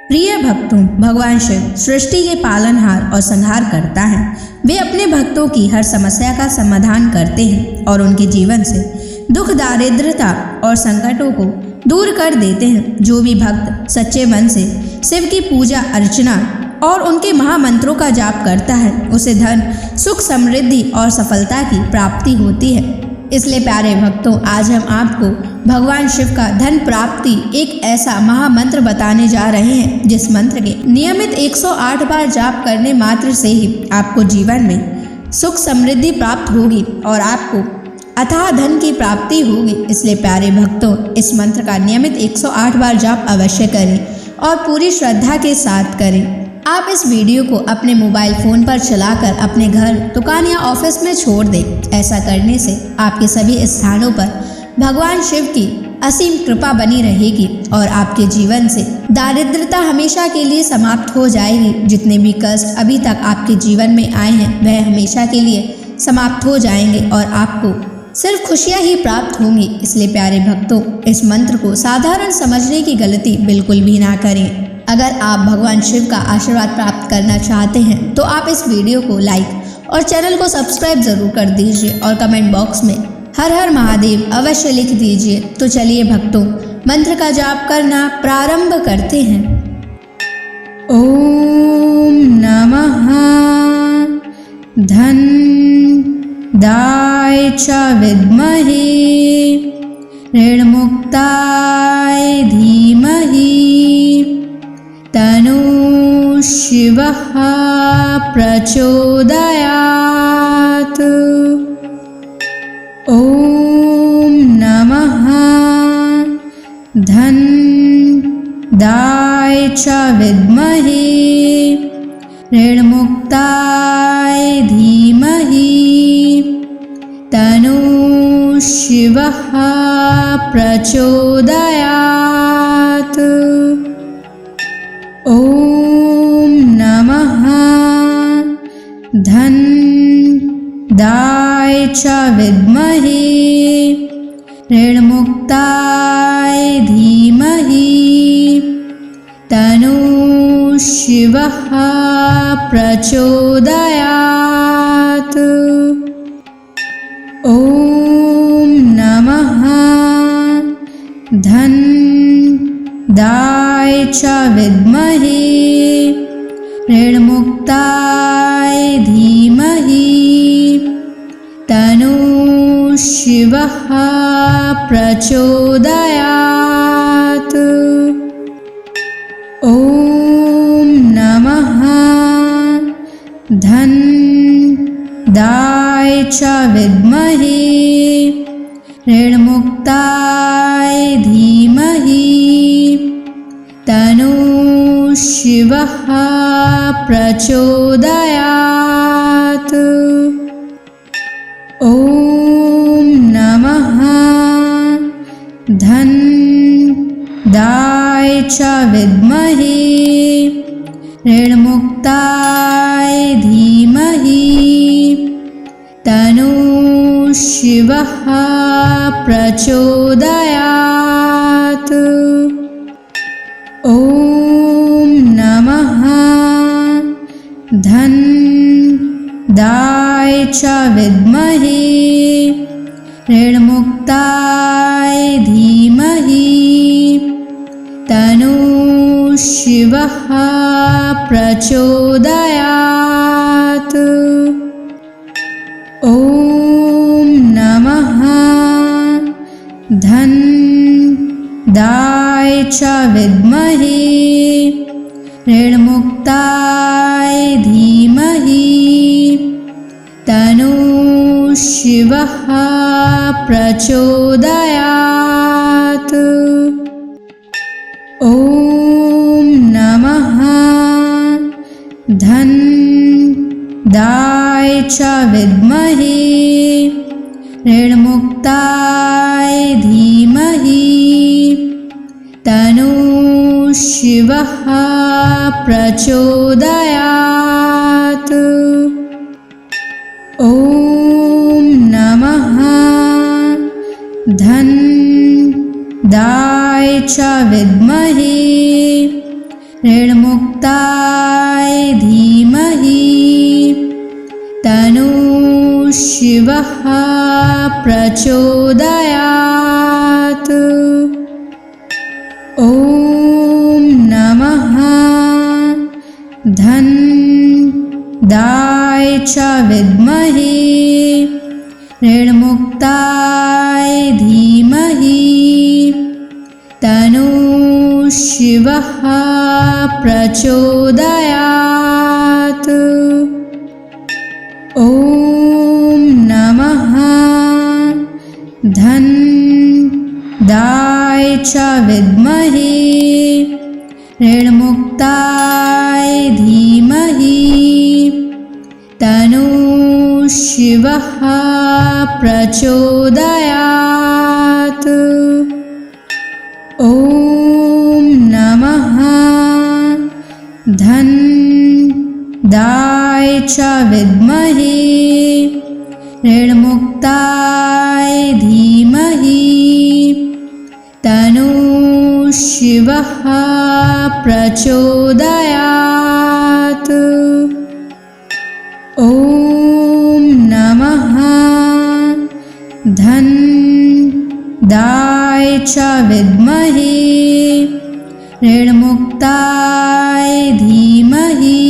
प्रिय भक्तों, भगवान शिव सृष्टि के पालनहार और संहार करता है। वे अपने भक्तों की हर समस्या का समाधान करते हैं और उनके जीवन से दुख, दारिद्रता और संकटों को दूर कर देते हैं। जो भी भक्त सच्चे मन से शिव की पूजा अर्चना और उनके महामंत्रों का जाप करता है, उसे धन, सुख, समृद्धि और सफलता की प्राप्ति होती है। इसलिए प्यारे भक्तों, आज हम आपको भगवान शिव का धन प्राप्ति एक ऐसा महामंत्र बताने जा रहे हैं, जिस मंत्र के नियमित 108 बार जाप करने मात्र से ही आपको जीवन में सुख समृद्धि प्राप्त होगी और आपको अथाह धन की प्राप्ति होगी। इसलिए प्यारे भक्तों, इस मंत्र का नियमित 108 बार जाप अवश्य करें और पूरी श्रद्धा के साथ करें। आप इस वीडियो को अपने मोबाइल फ़ोन पर चलाकर अपने घर, दुकान या ऑफिस में छोड़ दें। ऐसा करने से आपके सभी स्थानों पर भगवान शिव की असीम कृपा बनी रहेगी और आपके जीवन से दारिद्रता हमेशा के लिए समाप्त हो जाएगी। जितने भी कष्ट अभी तक आपके जीवन में आए हैं, वह हमेशा के लिए समाप्त हो जाएंगे और आपको सिर्फ खुशियाँ ही प्राप्त होंगी। इसलिए प्यारे भक्तों, इस मंत्र को साधारण समझने की गलती बिल्कुल भी ना करें। अगर आप भगवान शिव का आशीर्वाद प्राप्त करना चाहते हैं तो आप इस वीडियो को लाइक और चैनल को सब्सक्राइब जरूर कर दीजिए और कमेंट बॉक्स में हर हर महादेव अवश्य लिख दीजिए। तो चलिए भक्तों, मंत्र का जाप करना प्रारंभ करते हैं। ओम नमः धन दाय च विद्महे ऋणमुक्ताय धीमहि तनु शिवः प्रचोदयात्। ओम नमः धन दाय च विद्महे ऋणमुक्ताय धीमहि तनु शिवः प्रचोदयात्। ओम नमः धन दाय च विद्महे ऋणमुक्ताय धीमहि तनु शिवः प्रचोदयात्। ओम नमः धन दाय च विद्महे ऋणमुक्ताय धीमहि तनु शिवः प्रचोदयात्। ओम नमः धन दाय च विद्महे ऋणमुक्ताय धीमहि तनु शिवः प्रचोदयात्। ओम नमः धन दाय च विद्महे ऋणमुक्ताय धीमहि तनु शिवः प्रचोदयात्। ओम नमः धन दाय च विद्महे ऋणमुक्ताय धीमहि तनु शिवः प्रचोदयात्। ओम नमः धन दाय च विद्महे ऋणमुक्ताय धीमहि तनु शिवः प्रचोदयात्। ओम नमः धन दाय च विद्महे ऋणमुक्ताय धीमहि तनु शिवः प्रचोदयात्। ओम नमः धन दाय च विद्महे ऋणमुक्ताय धीमहि तन्नः शिवः प्रचोदयात्। ॐ नमः धन्दाय च विद्महे ऋणमुक्ताय धीमहि तन्नः शिवः प्रचोदयात्। ॐ नमः धन्दाय च विद्महे ऋणमुक्ताय धीमहि तन्नः शिवः प्रचोदयात्। ॐ नमः धन्दाय च विद्महे ऋणमुक्ताय धीमहि तन्नः शिवः प्रचोदयात्। ॐ नमः धन्दाय च विद्महे ऋणमुक्ताय धीमहि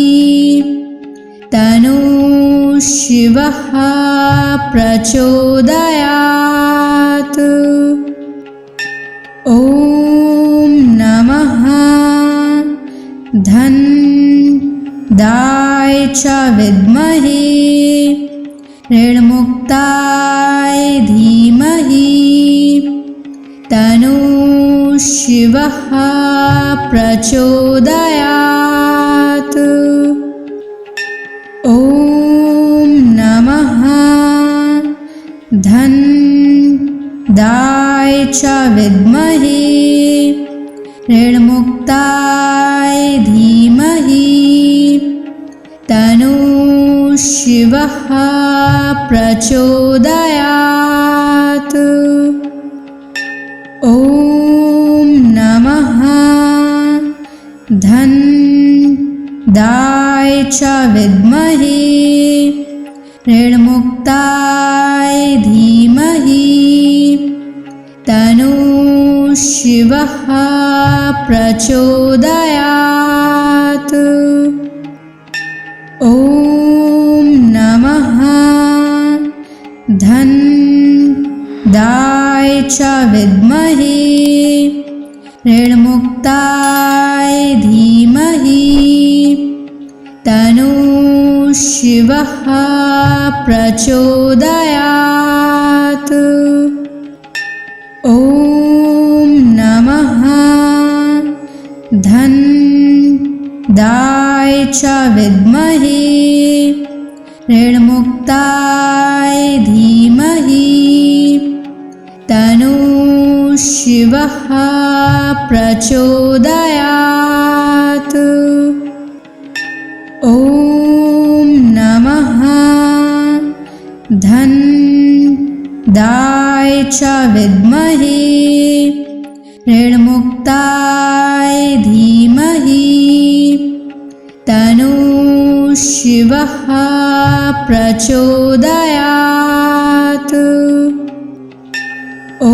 तन्नः शिवः प्रचोदयात्। ॐ नमः धन्दाय च विद्महे ऋणमुक्ताय धीमहि तन्नः शिवः प्रचोदयात्। ॐ नमः धन्दाय च विद्महे ऋणमुक्ताय धीमहि तन्नः शिवः प्रचोदयात्। ॐ नमः धन्दाय च विद्महे ऋणमुक्ताय धीमहि तन्नः शिवः प्रचोदयात्। ॐ नमः धन्दाय च विद्महे ऋणमुक्ताय धीमहि तन्नः शिवः प्रचोदयात्। ॐ नमः धन्दाय च विद्महे ऋणमुक्ताय धीमहि तन्नः शिवः प्रचोदयात्। ॐ नमः धन्दाय च विद्महे ऋणमुक्ताय धीमहि तन्नः शिवः प्रचोदयात्। ॐ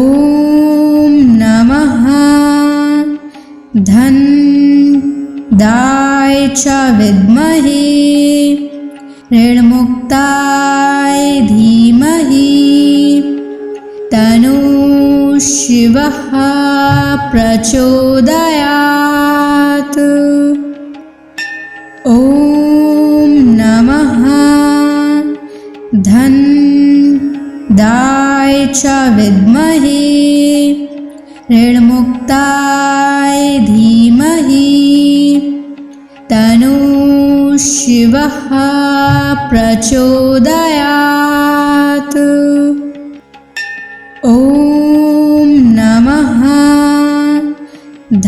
नमः धन्दाय च विद्महे ऋणमुक्ताय धीमहि तन्नः शिवः प्रचोदयात्। ॐ नमः धन्दाय च विद्महे ऋणमुक्ताय धीमहि तन्नः शिवः प्रचोदयात्। ॐ नमः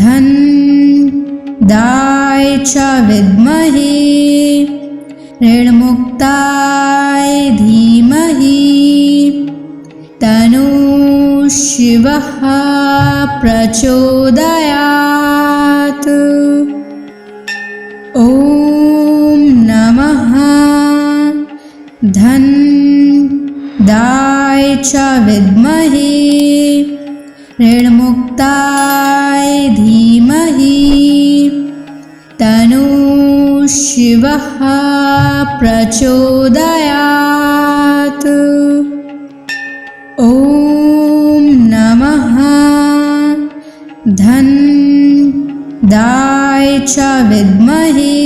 धन्दाय च विद्महे ऋणमुक्ताय धीमहि तन्नः शिवः प्रचोदयात्। च विद्महे ऋणमुक्ताय धीमहि तन्नः शिवः प्रचोदयात्। ॐ नमः धनदाय च विद्महे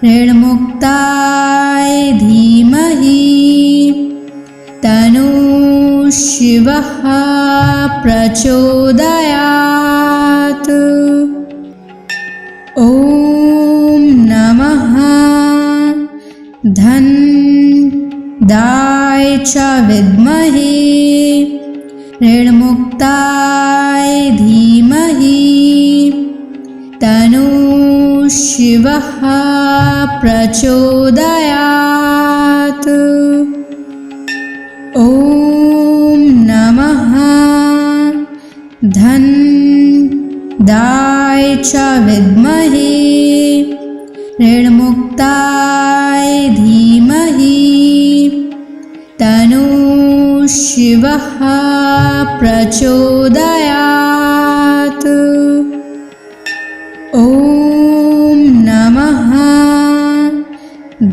ऋणमुक्ताय धीमहि तन्नः शिवः प्रचोदयात्। ॐ नमः धनदाय च विद्महे ऋणमुक्ताय धीमहि तन्नः शिवः प्रचोदयात्। ॐ नमः धनदाय च विद्महे ऋणमुक्ताय धीमहि तन्नः शिवः प्रचोदयात्। ॐ नमः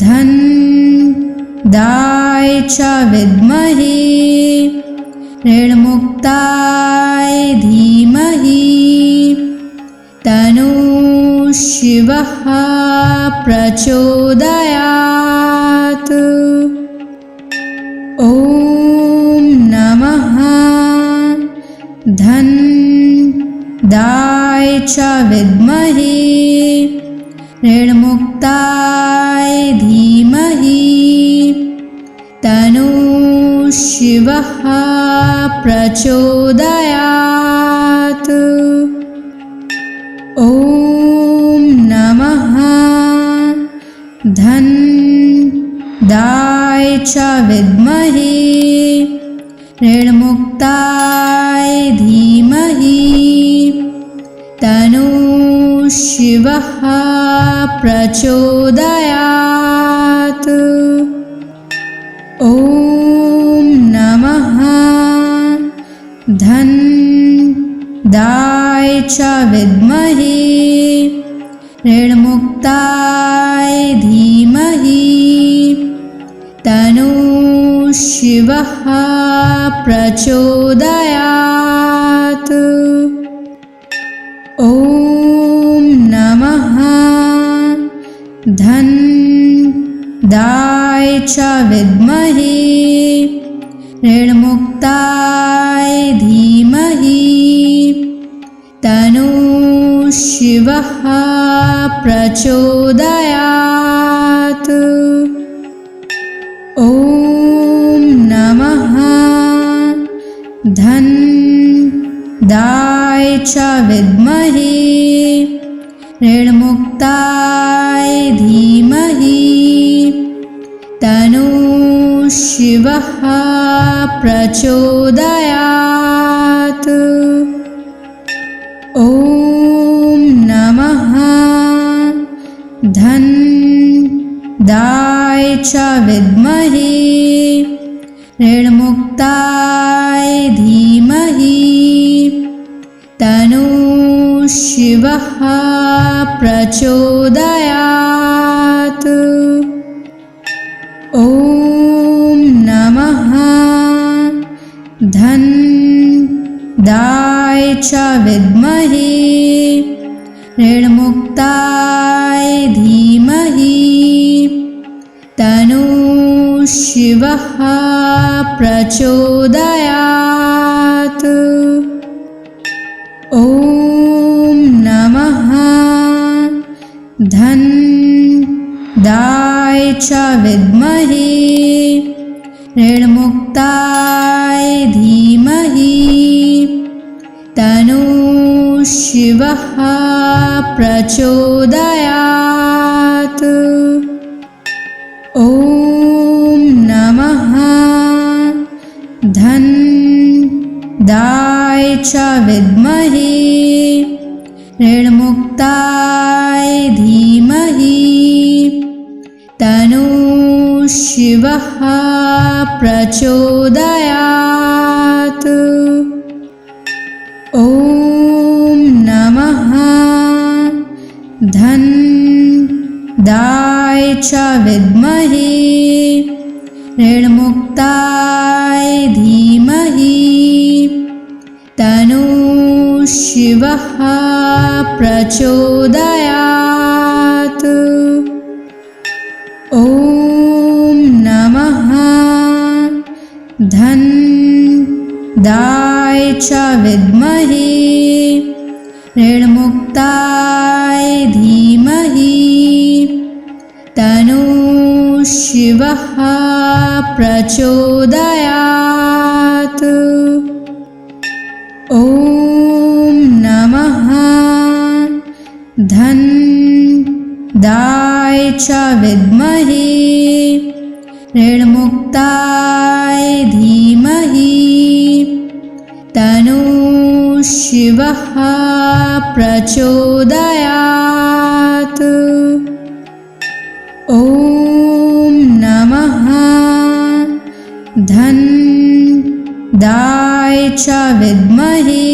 धनदाय च विद्महे ऋणमुक्ताय धीमहि तन्नः शिवः प्रचोदयात्। ॐ नमः धनदाय च विद्महे ऋणमुक्ताय धीमहि तन्नः शिवः प्रचोदयात्। ॐ नमः धनदाय च विद्महे ऋणमुक्ताय धीमहि तन्नः शिवः प्रचोदयात्। ॐ नमः धनदाय च विद्महे ऋणमुक्ताय धीमहि तन्नः शिवः प्रचोदयात्। ॐ नमः धनदाय च विद्महे ऋणमुक्ताय धीमहि तन्नः शिवः प्रचोदयात्। ॐ नमः धनदाय च विद्महे ऋणमुक्ताय धीमहि तन्नः शिवः प्रचोदयात्। ॐ नमः धनदाय च विद्महे ऋणमुक्ताय धीमहि तन्नः शिवः प्रचोदयात्। ॐ नमः धनदाय च विद्महे ऋणमुक्ताय धीमहि तन्नः शिवः प्रचोदयात्। ॐ नमः धनदाय च विद्महे ऋणमुक्ताय धीमहि तन्नः शिवः प्रचोदयात्। ॐ नमः धनदाय च विद्महे ऋणमुक्ताय धीमहि तन्नः शिवः प्रचोदयात्। ॐ नमः धन्दाय च विद्महे ऋणमुक्ताय धीमहि तन्नो शिवः प्रचोदयात्। ॐ नमः धन्दाय च विद्महे ऋणमुक्ताय धीमहि तन्नो शिवः प्रचोदयात्। ॐ नमः धन्दाय च विद्महे ऋणमुक्ताय धीमहि तन्नो शिवः प्रचोदयात्। ॐ नमः धन्दाय च विद्महे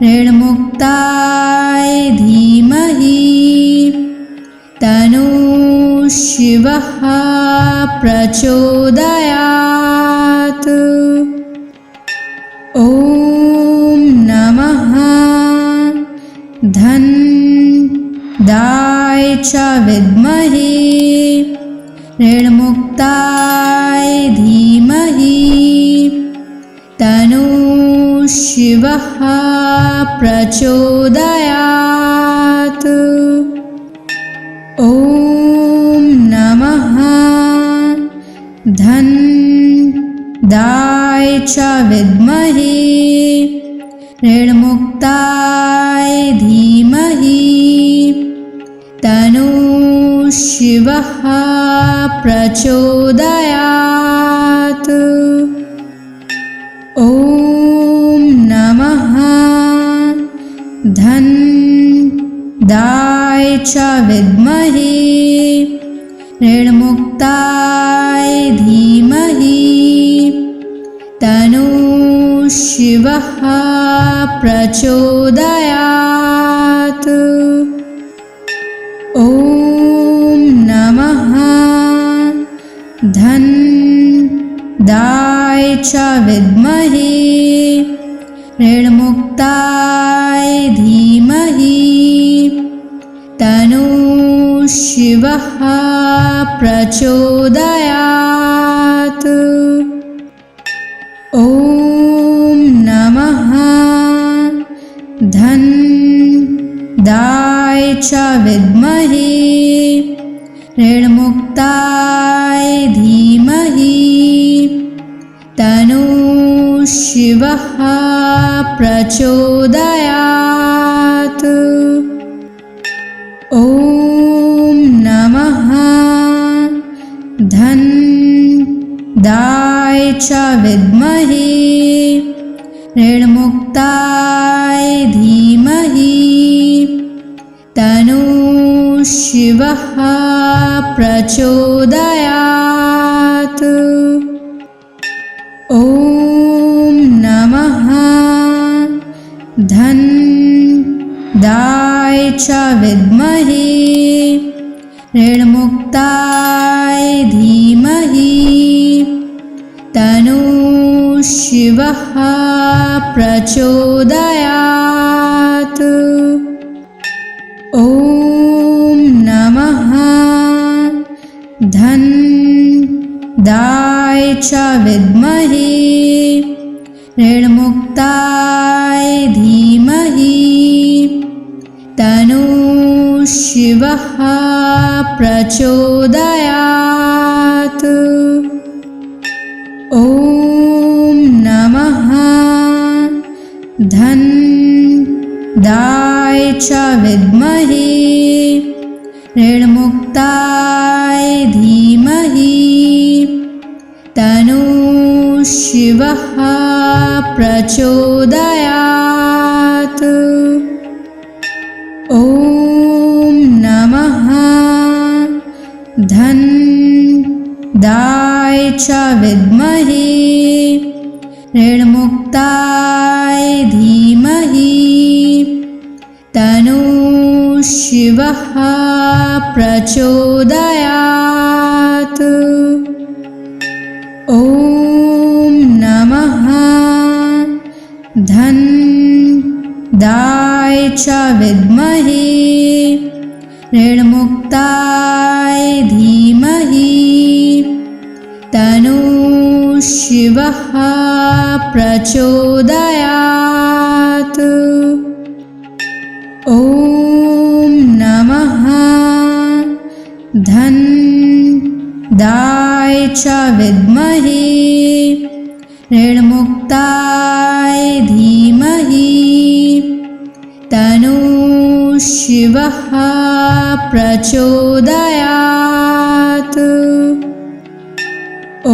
ऋणमुक्ताय धीमहि तन्नो शिवः प्रचोदयात्। ॐ नमः धन्दाय च विद्महे ऋणमुक्ताय धीमहि तन्नो शिवः प्रचोदयात्। ॐ नमः धन्दाय च विद्महे ऋणमुक्ताय धीमहि तन्नो शिवः प्रचोदयात्। ॐ नमः धन्दाय च विद्महे ऋणमुक्ताय धीमहि तन्नो शिवः प्रचोदयात्। ॐ नमः धन्दाय च विद्महे ऋणमुक्ताय धीमहि तन्नो शिवः प्रचोदयात्। ॐ नमः धन्दाय च विद्महे ऋणमुक्ताय धीमहि तन्नो शिवः प्रचोदयात्। ॐ नमः धन्दाय च विद्महे ऋणमुक्ताय धीमहि तन्नो शिवः प्रचोदयात्। ॐ नमः धन्दाय च विद्महे ऋणमुक्ताय धीमहि तन्नो शिवः प्रचोदयात्। ॐ नमः धन्दाय च विद्महे ऋणमुक्ताय धीमहि तन्नो शिवः प्रचोदयात्। ॐ नमः धन्दाय च विद्महे ऋणमुक्ताय धीमहि तन्नो शिवः प्रचोदयात्। ॐ नमः धन्दाय च विद्महे ऋणमुक्ताय धीमहि तन्नः शिवः प्रचोदयात्। ॐ नमः धनदाय च विद्महे ऋणमुक्ताय धीमहि तन्नः शिवः प्रचोदयात्। ॐ नमः धनदाय च विद्महे ऋणमुक्ताय धीमहि तन्नः शिवः प्रचोदयात्। ॐ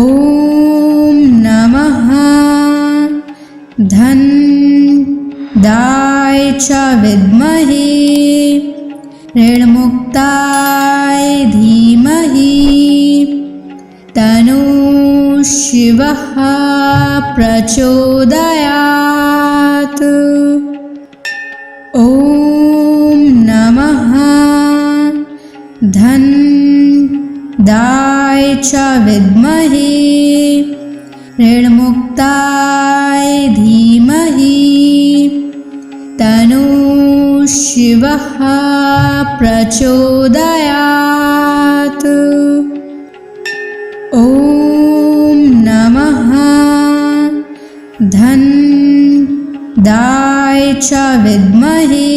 नमः धनदाय च विद्महे ऋणमुक्ताय धीमहि तन्नः शिवः प्रचोदयात्। ॐ नमः धनदाय च विद्महे ऋणमुक्ताय धीमहि तन्नः शिवः प्रचोदयात्। ॐ नमः धनदाय च विद्महे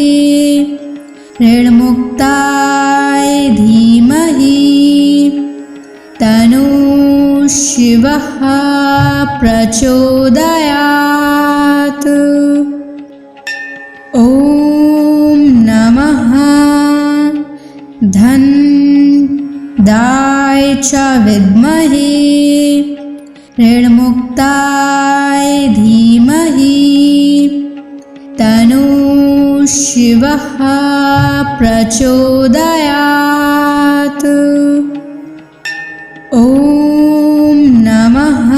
ऋणमुक्ताय धीमहि तन्नः शिवः प्रचोदयात्। ॐ नमः धनदाय च विद्महे ऋणमुक्ताय धीमहि तन्नः शिवः प्रचोदयात्। ॐ नमः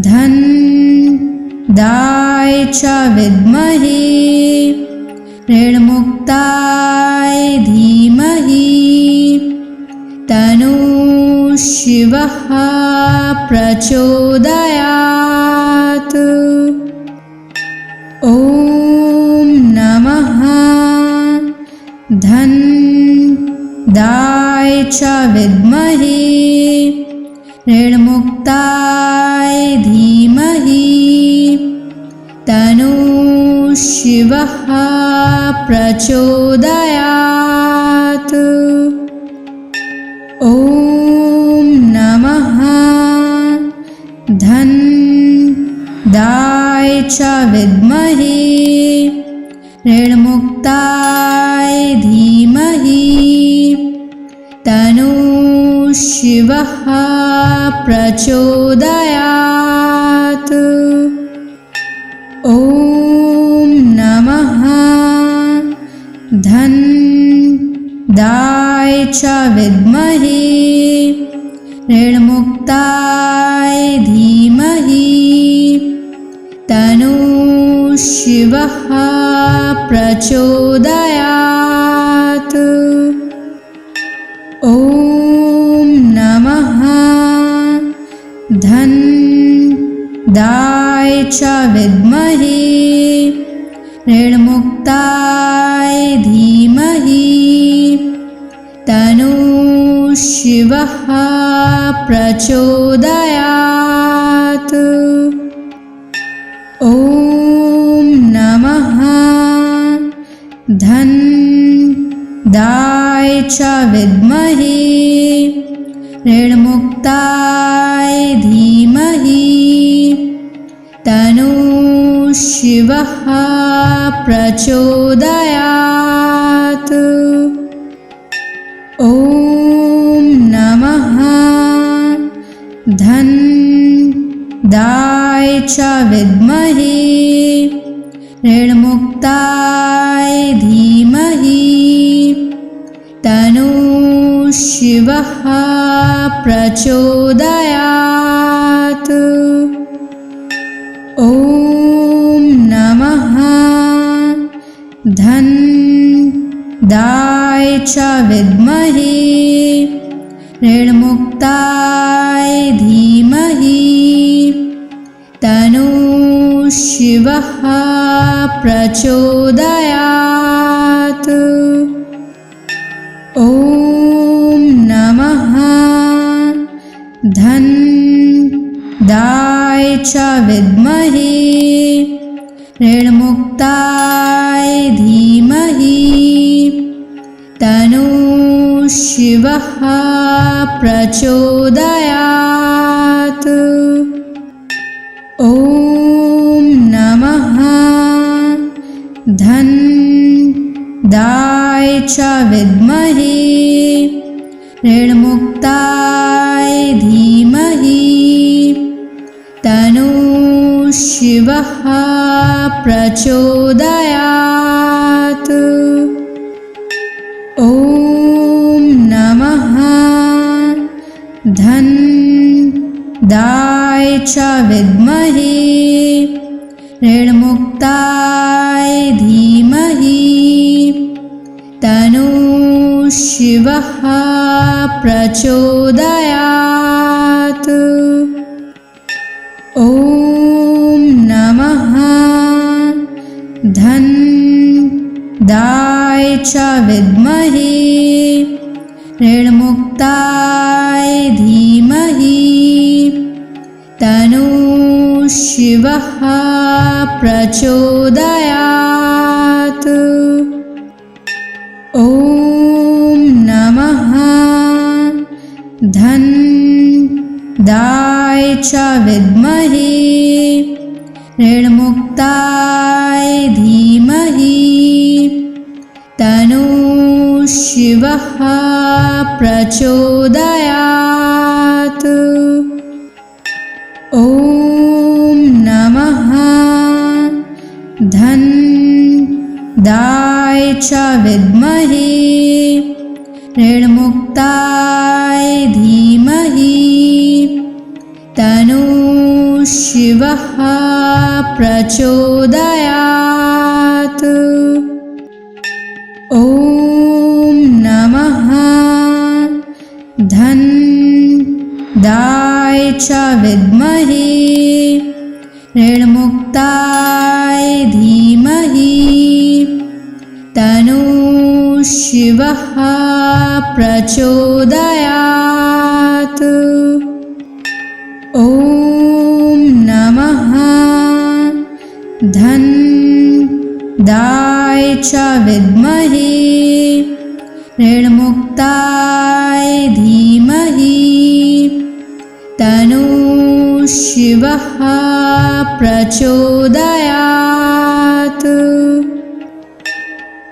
धनदाय च विद्महे ऋणमुक्ताय धीमहि तन्नः शिवः प्रचोदयात्। ॐ नमः धनदाय च विद्महे ऋणमुक्ताय धीमहि तन्नः शिवः प्रचोदयात्। ॐ नमः धनदाय च विद्महे ऋणमुक्ताय धीमहि तन्नः शिवः प्रचोदयात्। ॐ नमः धनदाय च विद्महे ऋणमुक्ताय धीमहि तन्नः शिवः प्रचोदयात्। ॐ नमः धनदाय च विद्महे ऋणमुक्ताय धीमहि तन्नः शिवः प्रचोदयात्। ॐ नमः धनदाय च विद्महे ऋणमुक्ताय धीमहि तन्नः शिवः प्रचोदयात्। ॐ नमः धनदाय च विद्महे ऋणमुक्ताय धीमहि तन्नः शिवः शिवः प्रचोदयात्। ॐ नमः धन्दाय च विद्महे ऋणमुक्ताय धीमहि तन्नो शिवः प्रचोदयात्। ॐ नमः धन्दाय च विद्महे ऋणमुक्ताय धीमहि तन्नो शिवः प्रचोदयात्। ॐ नमः धन्दाय च विद्महे ऋणमुक्ताय धीमहि तन्नो शिवः प्रचोदयात्। ॐ नमः धन्दाय च विद्महे ऋणमुक्ताय धीमहि तन्नो शिवः प्रचोदयात्। ॐ नमः धन्दाय च विद्महे ऋणमुक्ताय धीमहि तन्नो शिवः प्रचोदयात्। ॐ नमः धन्दाय च विद्महे ऋणमुक्ताय धीमहि तन्नो शिवः प्रचोदयात्। ॐ नमः धन्दाय च विद्महे ऋणमुक्ताय धीमहि तन्नो शिवः प्रचोदयात्। ॐ नमः धन्दाय च विद्महे ऋणमुक्ताय धीमहि तन्नो शिवः प्रचोदयात्। ॐ नमः धन्दाय च विद्महे ऋणमुक्ताय धीमहि तन्नो शिवः प्रचोदयात्।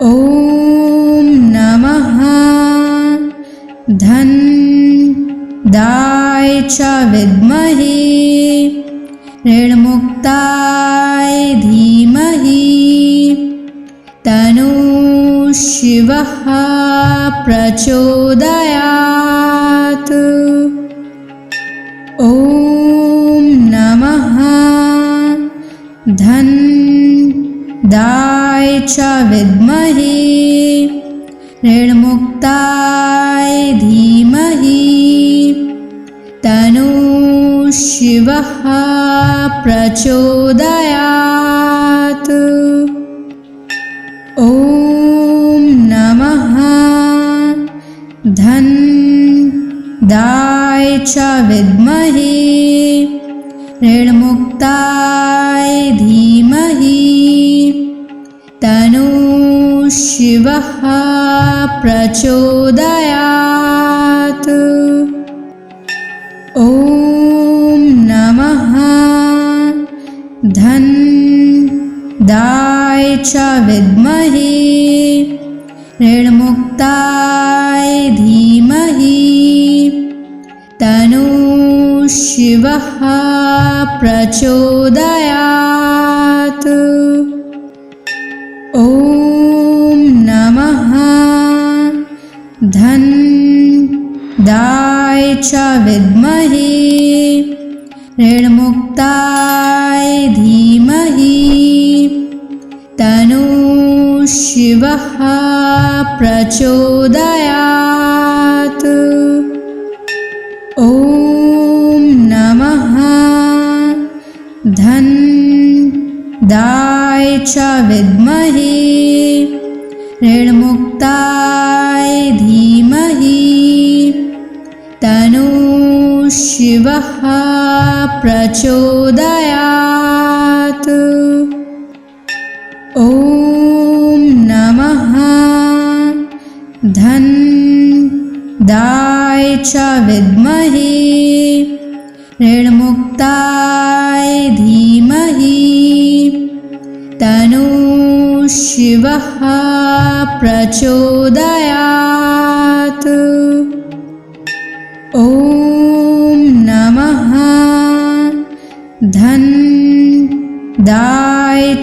ॐ नमः धन्दाय च विद्महे ऋणमुक्ताय धीमहि तन्नो शिवः प्रचोदयात्। ॐ नमः धन्दाय च विद्महे ऋणमुक्ताय धीमहि तन्नो शिवः प्रचोदयात्। ॐ नमः धन्दाय च विद्महे ऋणमुक्ताय धीमहि तन्नो शिवः प्रचोदयात्। ॐ नमः धन्दाय च विद्महे ऋणमुक्ताय धीमहि तन्नो शिवः प्रचोदयात्। ॐ नमः धन्दाय च विद्महे ऋणमुक्ताय धीमहि तन्नो शिवः प्रचोदयात्। ॐ नमः धनदाय च विद्महे ऋणमुक्ताय धीमहि तन्नो शिवः प्रचोदयात्। ॐ नमः धनदाय च विद्महे ऋणमुक्ताय धीमहि तन्नो शिवः प्रचोदयात्। ॐ नमः धनदाय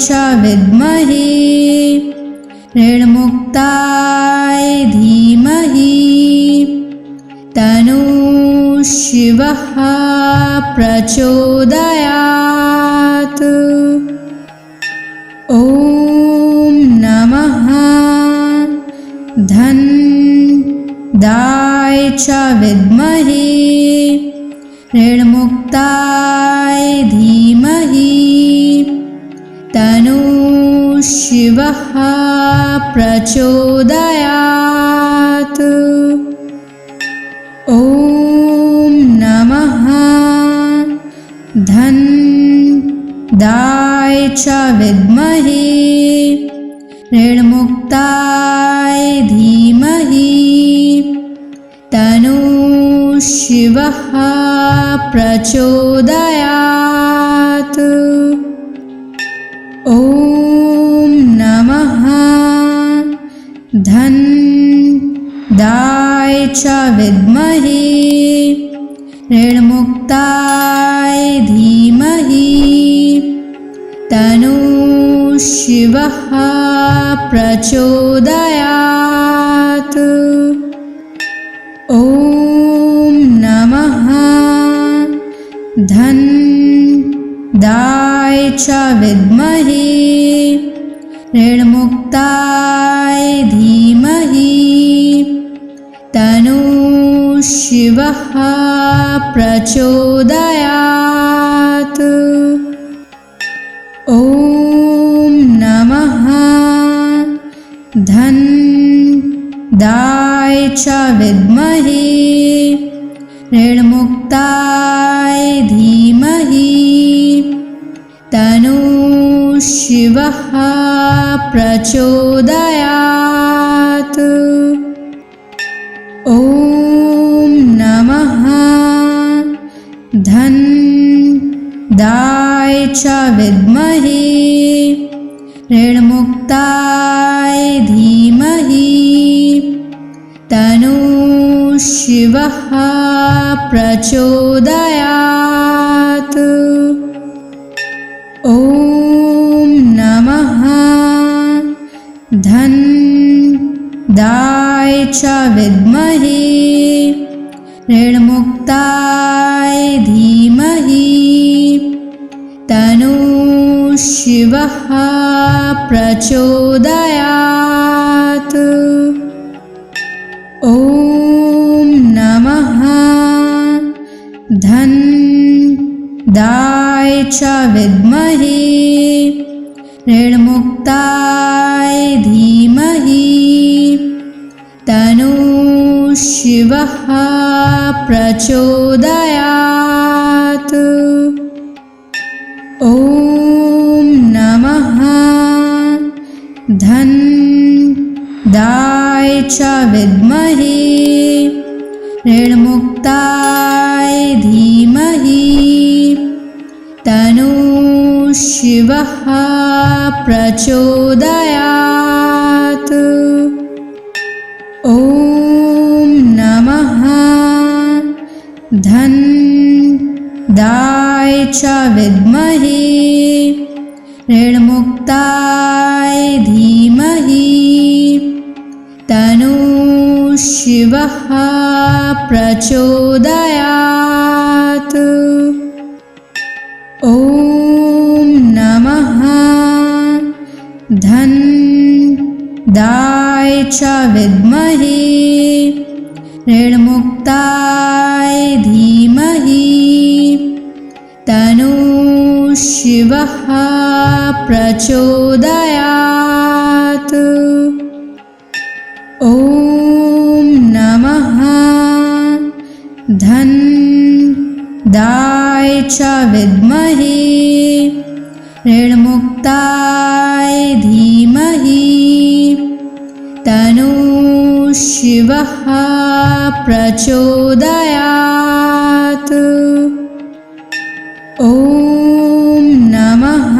च विद्महे ऋणमुक्ताय धीमहि तन्नो शिवः प्रचोदयात्। ॐ नमः धनदाय च विद्महे ऋणमुक्ताय धीमहि तन्नो शिवः प्रचोदयात्। ॐ नमः धनदाय च विद्महे ऋणमुक्ताय धीमहि तन्नो शिवः प्रचोदयात्। ॐ नमः धनदाय च विद्महे ऋणमुक्ताय धीमहि तन्नो शिवः प्रचोदयात्। ॐ नमः धनदाय च विद्महे ऋणमुक्ताय धीमहि तन्नो शिवः प्रचोदयात्। ॐ नमः धनदाय च विद्महे ऋणमुक्ताय धीमहि तन्नो शिवः प्रचोदयात्। ॐ नमः धनदाय च विद्महे ऋणमुक्ताय धीमहि तन्नो शिवः प्रचोदयात्। ॐ नमः धनदाय च विद्महे ऋणमुक्ताय धीमहि तन्नो शिवः प्रचोदयात्। ॐ नमः धनदाय च विद्महे ऋणमुक्ताय धीमहि तन्नो शिवः प्रचोदयात्। ॐ नमः धनदाय च विद्महे ऋणमुक्ताय धीमहि तन्नो शिवः प्रचोदयात्। ॐ नमः धनदाय च विद्महे ऋणमुक्ताय धीमहि तन्नो शिवः प्रचोदयात्। ॐ नमः धन्दाय च विद्महे ऋणमुक्ताय धीमहि तन्नो शिवः प्रचोदयात्। ॐ नमः धन्दाय च विद्महे ऋणमुक्ताय धीमहि तन्नो शिवः प्रचोदयात्। ॐ नमः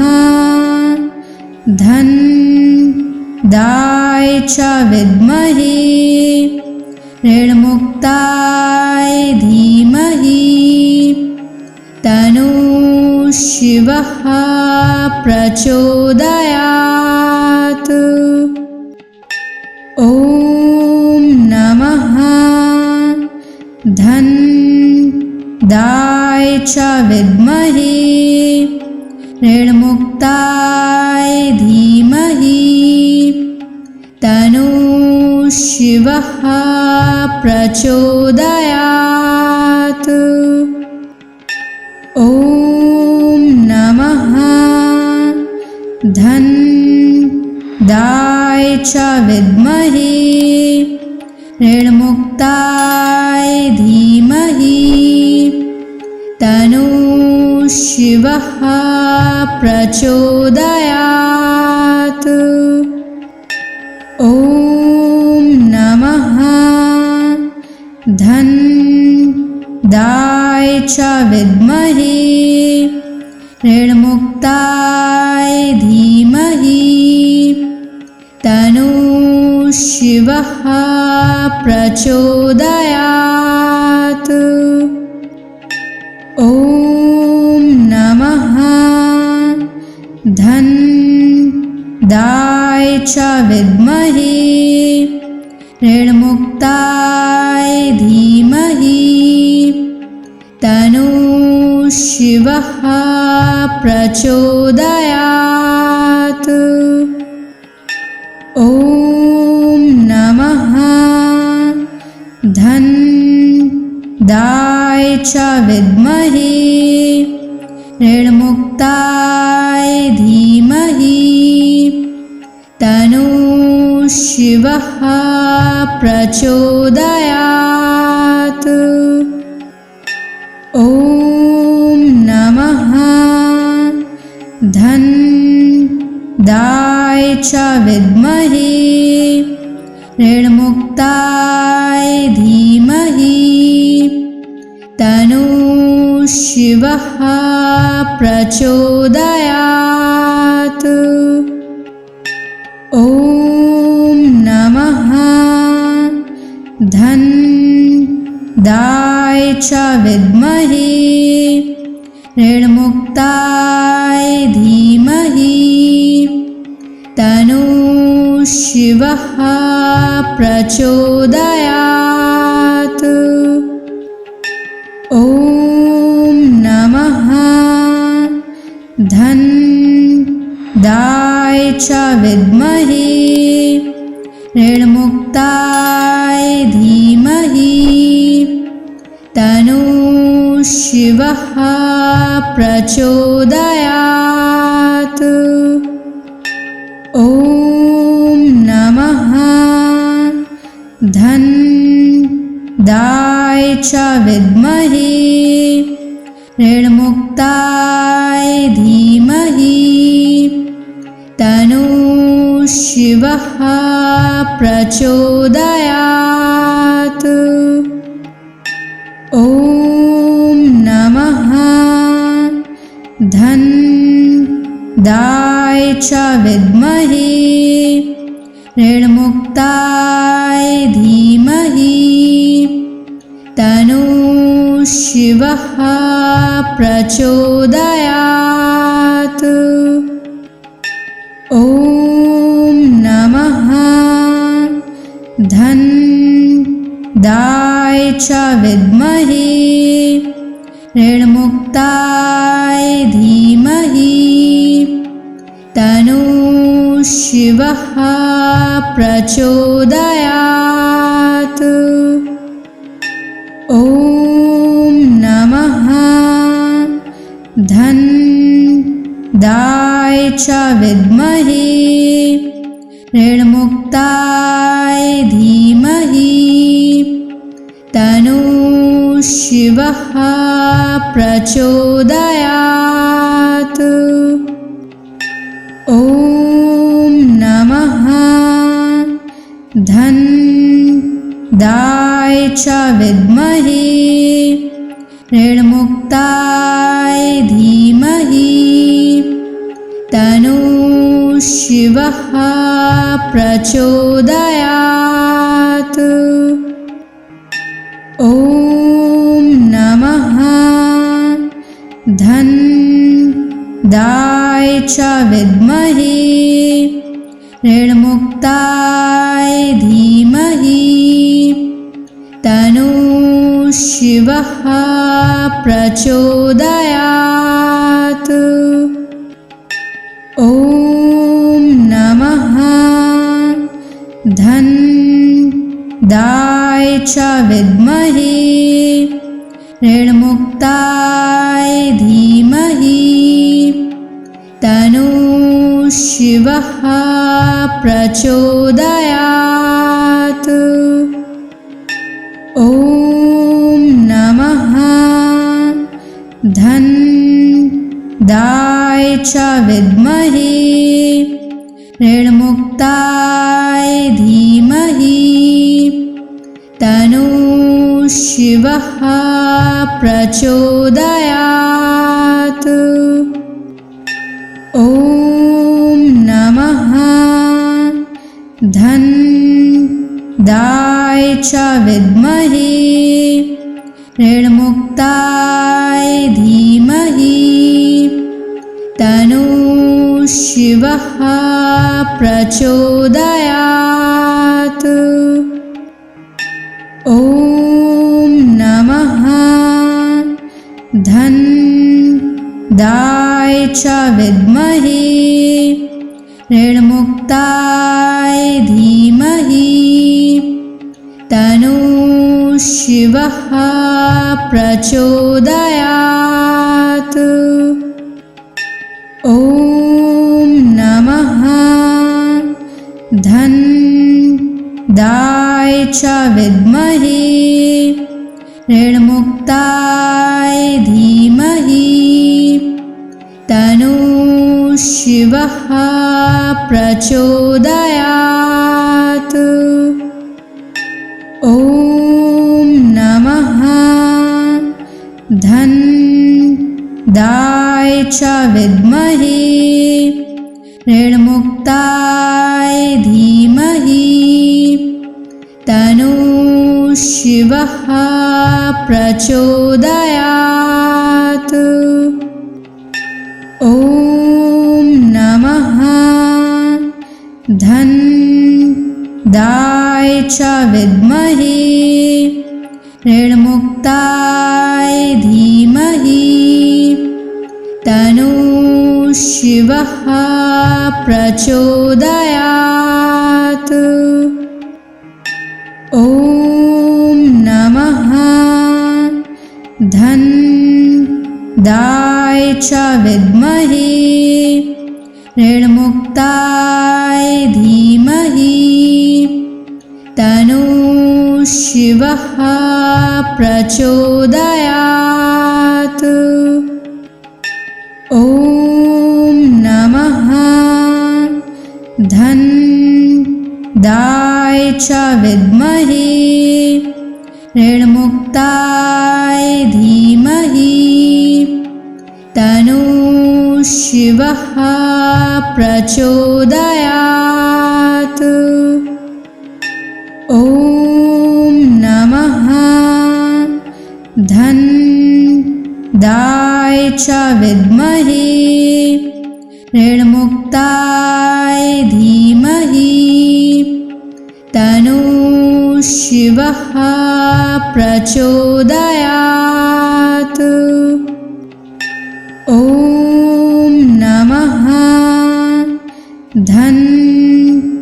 धन्दाय च विद्महे ऋणमुक्ताय धीमहि तन्नो शिवः प्रचोदयात्। ॐ नमः धन्दाय च विद्महे ऋणमुक्ताय धीमहि तन्नो शिवः प्रचोदयात्। ॐ नमः धन्दाय च विद्महे ऋणमुक्ताय धीमहि तन्नो शिवः प्रचोदयात्। ॐ नमः धन्दाय च विद्महे ऋणमुक्ताय धीमहि तन्नो शिवः प्रचोदयात्। ॐ नमः धन्दाय च विद्महे ऋणमुक्ताय धीमहि तन्नो शिवः प्रचोदयात्। ॐ नमः धन्दाय च विद्महे ऋणमुक्ताय धीमहि तन्नो शिवः प्रचोदयात्। ॐ नमः धन्दाय च विद्महे ऋणमुक्ताय धीमहि तन्नो शिवः प्रचोदयात्। ॐ नमः धन्दाय च विद्महे ऋणमुक्ताय धीमहि तन्नो शिवः प्रचोदयात्। ॐ नमः धन्दाय च विद्महे ऋणमुक्ताय धीमहि तन्नो शिवः प्रचोदयात्। ॐ नमः धन्दाय च विद्महे ऋणमुक्ताय धीमहि तन्नो शिवः प्रचोदयात्। ॐ नमः धन्दाय च विद्महे ऋणमुक्ताय धीमहि तन्नो शिवः प्रचोदयात्। ॐ नमः च विद्महे ऋणमुक्ताय धीमहि तन्नो शिवः प्रचोदयात्। ॐ नमः धन्दाय च विद्महे ऋणमुक्ताय धीमहि तन्नो शिवः प्रचोदयात्। ॐ नमः धन्दाय च विद्महे ऋणमुक्ताय धीमहि तन्नो शिवः प्रचोदयात्। ॐ नमः धन्दाय च विद्महे ऋणमुक्ताय धीमहि तन्नो शिवः प्रचोदयात्। ॐ नमः धन्दाय च विद्महे ऋणमुक्ताय धीमहि तन्नो शिवः प्रचोदयात्। ॐ नमः धन्दाय च विद्महे ऋणमुक्ताय धीमहि तन्नो शिवः प्रचोदयात्। ॐ नमः धन्दाय च विद्महे ऋणमुक्ताय धीमहि तन्नो शिवः प्रचोदयात्। ॐ नमः धन्दाय च विद्महे ऋणमुक्ताय धीमहि तन्नो शिवः प्रचोदयात्। ॐ नमः धन्दाय च विद्महे ऋणमुक्ताय धीमहि तन्नो शिवः प्रचोदयात्। ॐ नमः धन्दाय च विद्महे ऋणमुक्ताय धीमहि तन्नो शिवः प्रचोदयात्। ॐ नमः धन्दाय च विद्महे ऋणमुक्ताय धीमहि तन्नो शिवः प्रचोदयात्। ॐ नमः धन्दाय च विद्महे ऋणमुक्ताय धीमहि तन्नो शिवः प्रचोदयात्। ॐ नमः धन्दाय च विद्महे ऋणमुक्ताय धीमहि तन्नो शिवः प्रचोदयात्। ॐ नमः धन्दाय च विद्महे ऋणमुक्ताय धीमहि तन्नो शिवः प्रचोदयात्। ॐ नमः धन्दाय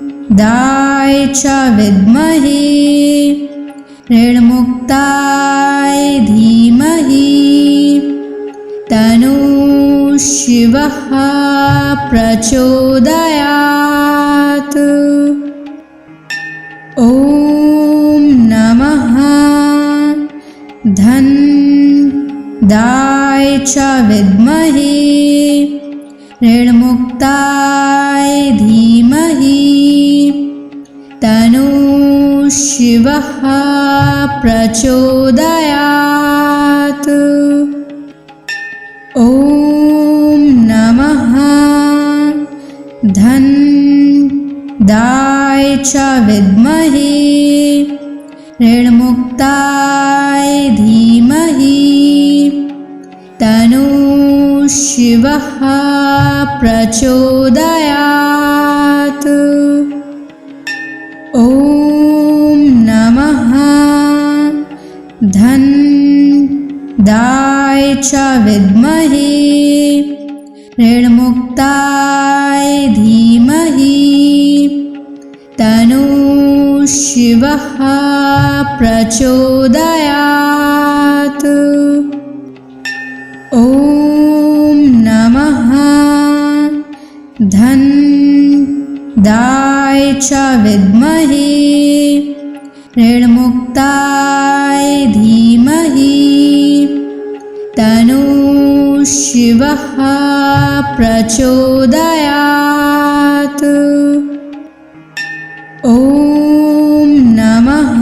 च विद्महे ऋणमुक्ताय धीमहि तन्नो शिवः प्रचोदयात्। ॐ नमः धन्दाय च विद्महे ऋणमुक्ताय धीमहि तन्नो शिवः प्रचोदयात्। ॐ नमः धन्दाय च विद्महे ऋणमुक्ताय धीमहि तन्नो शिवः प्रचोदयात्। ॐ नमः धन्दाय च विद्महे ऋणमुक्ताय धीमहि तन्नो शिवः प्रचोदयात्। ॐ नमः धन्दाय च विद्महे ऋणमुक्ताय धीमहि तन्नो शिवः प्रचोदयात्। ॐ नमः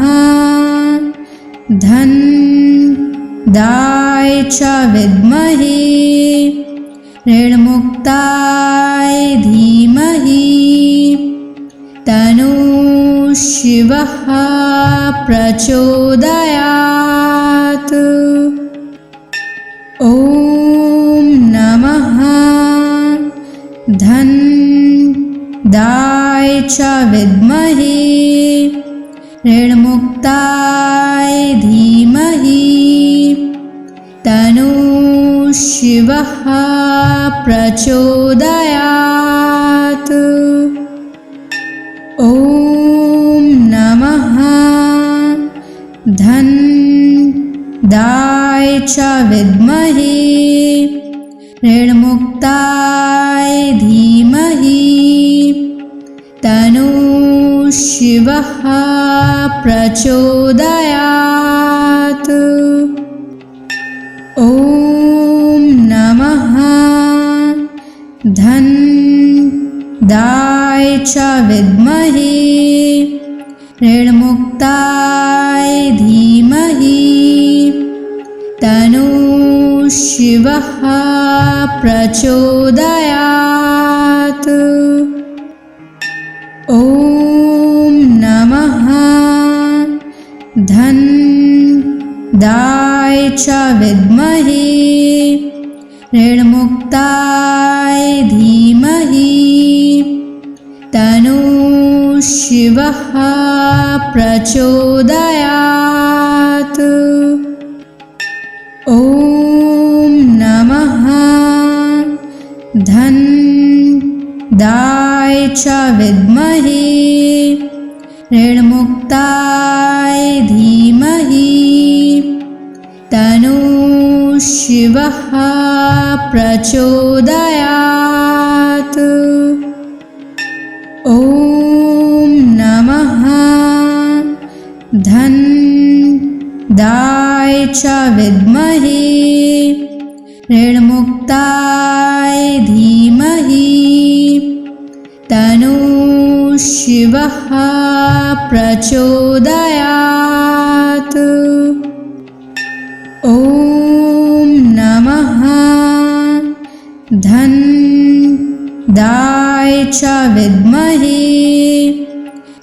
धन्दाय च विद्महे ऋणमुक्ताय धीमहि तन्नो शिवः प्रचोदयात्। ॐ नमः धन्दाय च विद्महे ऋणमुक्ताय धीमहि तन्नो शिवः प्रचोदयात्। ॐ नमः धन्दाय च विद्महे ऋणमुक्ताय धीमहि तन्नो शिवः प्रचोदयात्। ॐ नमः धन्दाय च विद्महे ऋणमुक्ताय धीमहि तन्नो शिवः प्रचोदयात्। ॐ नमः धन्दाय च विद्महे ऋणमुक्ताय धीमहि तन्नो शिवः प्रचोदयात्। ॐ नमः धन्दाय च विद्महे ऋणमुक्ताय धीमहि तन्नो शिवः प्रचोदयात्। ॐ नमः धन्दाय च विद्महे ऋणमुक्ताय धीमहि तन्नो शिवः प्रचोदयात्। ॐ नमः धन्दाय च विद्महे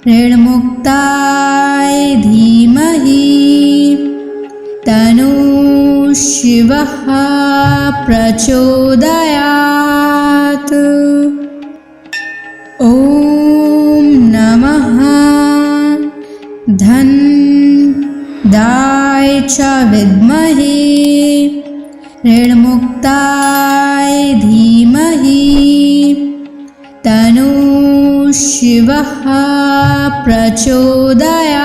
ऋणमुक्ताय धीमहि तन्नो शिवः प्रचोदयात्। ॐ नमः धन्दाय च विद्महे ऋणमुक्ताय धीमहि तन्नो शिवः प्रचोदयात्।